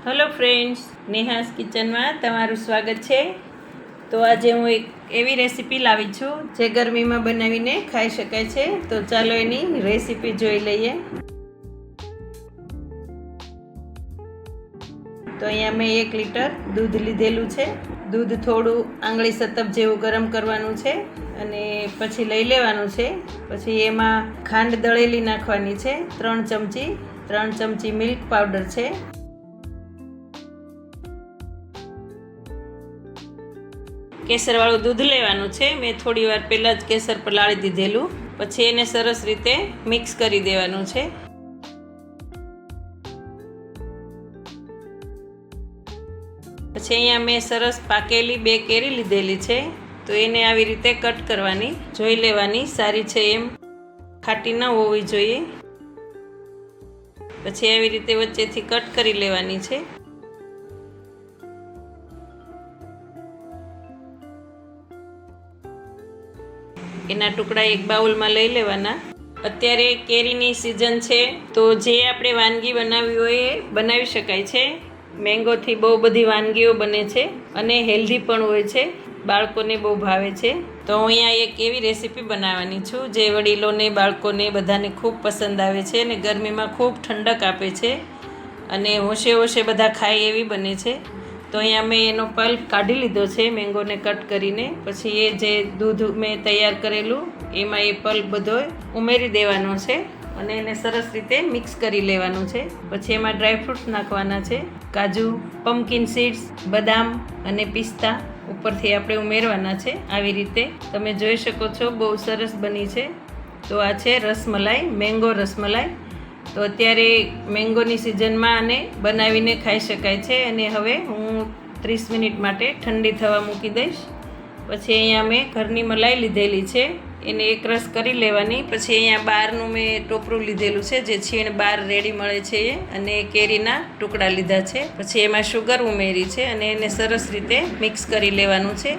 Hello friends, Neha's કિચનમાં તમારું સ્વાગત છે। તો આજે હું એક એવી રેસીપી લાવી છું જે ગરમીમાં બનાવીને ખાઈ શકાય છે। તો ચાલો એની રેસીપી જોઈ લઈએ। તો અહીંયા મેં 1 લીટર દૂધ લીધેલું છે। દૂધ થોડું આંગળી સતપ જેવું ગરમ કરવાનું છે અને પછી લઈ લેવાનું છે। પછી એમાં ખાંડ દળેલી નાખવાની છે 3 ચમચી મિલ્ક પાવડર છે। કેસરવાળું દૂધ લેવાનું છે। મેં થોડી વાર પહેલાં જ કેસર પલાળી દીધેલું। પછી એને સરસ રીતે મિક્સ કરી દેવાનું છે। પછી અહીંયા મેં સરસ પાકેલી 2 કેરી લીધેલી છે। તો એને આવી રીતે કટ કરવાની, જોઈ લેવાની સારી છે એમ, ખાટી ન હોવી જોઈએ। પછી આવી રીતે વચ્ચેથી કટ કરી લેવાની છે। એના ટુકડા એક બાઉલમાં લઈ લેવાના। અત્યારે કેરીની સિઝન છે તો જે આપણે વાનગી બનાવવી હોય એ બનાવી શકાય છે। મેંગોથી બહુ બધી વાનગીઓ બને છે અને હેલ્ધી પણ હોય છે, બાળકોને બહુ ભાવે છે। તો હું અહીંયા એક એવી રેસીપી બનાવવાની છું જે વડીલોને, બાળકોને બધાને ખૂબ પસંદ આવે છે અને ગરમીમાં ખૂબ ઠંડક આપે છે અને હોશે હોશે બધા ખાય એવી બને છે। તો અહીંયા મેં એનો પલ્પ કાઢી લીધો છે મેંગોને કટ કરીને। પછી એ જે દૂધ મેં તૈયાર કરેલું એમાં એ પલ્પ બધો ઉમેરી દેવાનો છે અને એને સરસ રીતે મિક્સ કરી લેવાનું છે। પછી એમાં ડ્રાયફ્રૂટ્સ નાખવાના છે, કાજુ, પમ્પકિન સીડ્સ, બદામ અને પિસ્તા ઉપરથી આપણે ઉમેરવાના છે। આવી રીતે તમે જોઈ શકો છો બહુ સરસ બની છે। તો આ છે રસમલાઈ, મેંગો રસમલાઈ। તો અત્યારે મેંગોની સિઝનમાં આને બનાવીને ખાઈ શકાય છે અને હવે હું 30 મિનિટ માટે ઠંડી થવા મૂકી દઈશ। પછી અહીંયા મેં ઘરની મલાઈ લીધેલી છે, એને એક રસ કરી લેવાની। પછી અહીંયા બહારનું મેં ટોપરું લીધેલું છે જે છીણ બહાર રેડી મળે છે એ, અને કેરીના ટુકડા લીધા છે। પછી એમાં શુગર ઉમેરી છે અને એને સરસ રીતે મિક્સ કરી લેવાનું છે।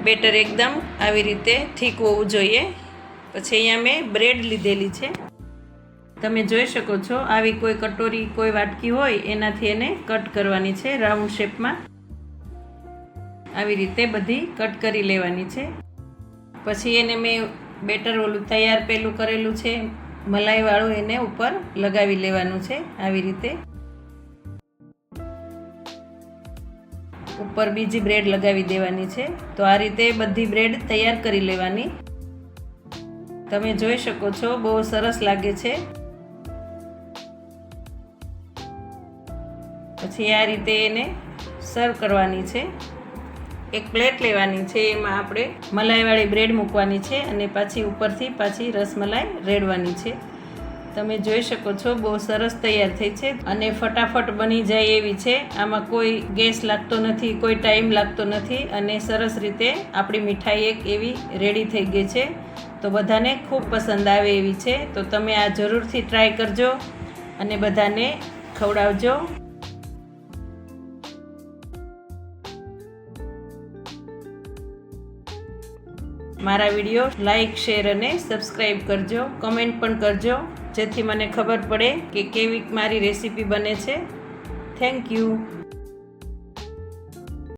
બેટર એકદમ આવી રીતે થીક હોવું જોઈએ। પછી અહીંયા મેં બ્રેડ લીધેલી છે, તમે જોઈ શકો છો આવી કોઈ કટોરી, કોઈ વાટકી હોય એનાથી એને કટ કરવાની છે રાઉન્ડ શેપમાં। આવી રીતે બધી કટ કરી લેવાની છે। પછી એને મેં બેટર ઓલું તૈયાર પેલું કરેલું છે મલાઈવાળું, એને ઉપર લગાવી લેવાનું છે આવી રીતે। ઉપર બીજી બ્રેડ લગાવી દેવાની છે। તો આ રીતે બધી બ્રેડ તૈયાર કરી લેવાની। તમે જોઈ શકો છો બહુ સરસ લાગે છે। પછી આ રીતે એને સર્વ કરવાની છે। એક પ્લેટ લેવાની છે, એમાં આપણે મલાઈવાળી બ્રેડ મૂકવાની છે અને પાછી ઉપરથી પાછી રસમલાઈ રેડવાની છે। તમે જોઈ શકો છો બહુ સરસ તૈયાર થઈ છે અને ફટાફટ બની જાય એવી છે। આમાં કોઈ ગેસ લાગતો નથી, કોઈ ટાઈમ લાગતો નથી અને સરસ રીતે આપણી મીઠાઈ એક એવી રેડી થઈ ગઈ છે। તો બધાને ખૂબ પસંદ આવે એવી છે। તો તમે આ જરૂરથી ટ્રાય કરજો અને બધાને ખવડાવજો। મારા વિડીયો લાઈક, શેર અને સબસ્ક્રાઈબ કરજો, કમેન્ટ પણ કરજો જેથી મને ખબર પડે કે કેવી મારી રેસીપી બને છે। Thank you.